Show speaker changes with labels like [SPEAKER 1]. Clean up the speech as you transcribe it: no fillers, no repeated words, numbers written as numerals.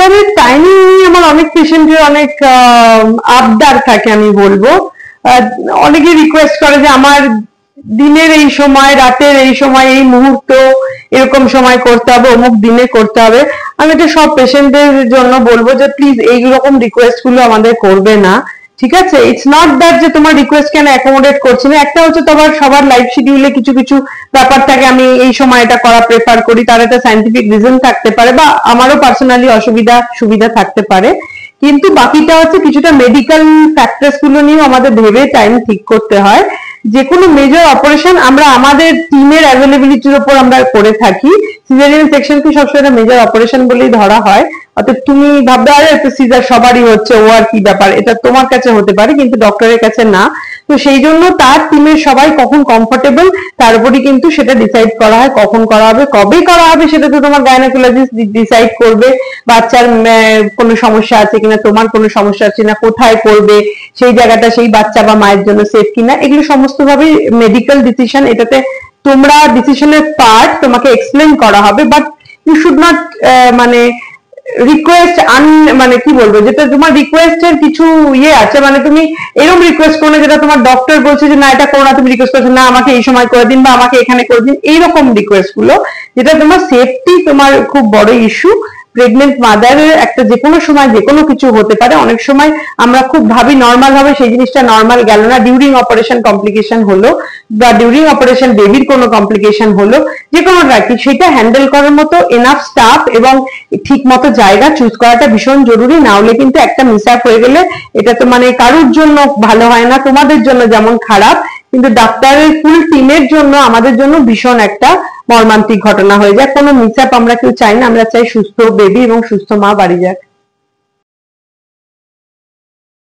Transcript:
[SPEAKER 1] ডেলিভারির টাইমিং নিয়ে আমার অনেক পেশেন্টের অনেক আবদার থাকে, আমি বলবো। অনেকে রিকোয়েস্ট করে যে আমার দিনের এই সময়, রাতের এই সময়, এই মুহূর্ত এরকম সময় করতে হবে, অমুক দিনে করতে হবে। আমি এটা সব পেশেন্টদের জন্য বলবো যে প্লিজ এইরকম রিকোয়েস্ট গুলো আমাদের করবে না, ঠিক আছে? ইটস নট দ্যাট যে তোমার রিকোয়েস্ট কেন অ্যাকোমোডেট করছি না। একটা হচ্ছে তোমার সবার লাইফ শিডিউলে কিছু কিছু ব্যাপার থাকে, আমি এই সময় এটা করা প্রেফার করি, তার একটা সায়েন্টিফিক রিজন থাকতে পারে, বা আমারও পার্সোনালি সুবিধা থাকতে পারে। কিন্তু বাকিটা হচ্ছে কিছুটা মেডিকেল ফ্যাক্টরস গুলো নিয়েও আমাদের ভেবে টাইম ঠিক করতে হয়। যে কোনো মেজর অপারেশন আমরা আমাদের টিমের অ্যাভেলেবিলিটির উপর আমরা করে থাকি। সিজারিয়ান সেকশনকে সবসময় মেজর অপারেশন বলেই ধরা হয়। অর্থাৎ তুমি ভাববে আরে তো সিজার সবারই হচ্ছে, ও আর কি ব্যাপার, এটা তোমার কাছে হতে পারে কিন্তু ডক্টরের কাছে না। তো সেই জন্য তার টিমের সবাই কখন কমফোর্টেবল তার উপরই কিন্তু সেটা ডিসাইড করা হয়, কখন করা হবে, কবে করা হবে সেটা তো তোমার গাইনোকোলজিস্ট ডিসাইড করবে। বাচ্চার কোনো সমস্যা আছে কিনা, তোমার কোনো সমস্যা আছে না, কোথায় করবে, সেই জায়গাটা সেই বাচ্চা বা মায়ের জন্য সেফ কিনা, এগুলো সমস্ত ভাবে মেডিকেল ডিসিশন। এটাতে তোমরা ডিসিশনের পার্ট, তোমাকে এক্সপ্লেন করা হবে, বাট ইউ শুড নট মানে রিকোয়েস্ট মানে কি বলবো, যেটা তোমার রিকোয়েস্টের কিছু ইয়ে আছে, মানে তুমি এরকম রিকোয়েস্ট করো না যেটা তোমার ডক্টর বলছে যে না এটা করো না, তুমি রিকোয়েস্ট করছো না আমাকে এই সময় করে দিন বা আমাকে এখানে করে দিন, এইরকম রিকোয়েস্ট গুলো যেটা তোমার সেফটি তোমার খুব বড় ইস্যু। প্রেগনেন্ট মাদারের একটা যে কোনো সময় যে কোনো কিছু হতে পারে। অনেক সময় আমরা খুব ভাবি নর্মাল হবে, সেই জিনিসটা নর্মাল গেল না, ডিউরিং অপারেশন কমপ্লিকেশন হলো বা ডিউরিং অপারেশন বেবির কোনো কমপ্লিকেশন হলো, যে কোনো রাখি সেটা হ্যান্ডেল করার মতো এনাফ স্টাফ এবং ঠিক মতো জায়গা চুজ করাটা ভীষণ জরুরি। না হলে কিন্তু একটা মিস আপ হয়ে গেলে এটা তো মানে কারোর জন্য ভালো হয় না, তোমাদের জন্য যেমন খারাপ, কিন্তু ডাক্তারের ফুল টিমের জন্য, আমাদের জন্য ভীষণ একটা মর্মান্তিক ঘটনা হয়ে যায়। কোনো মিস আপ আমরা কেউ চাই না, আমরা চাই সুস্থ বেবি এবং সুস্থ মা বাড়ি যাক।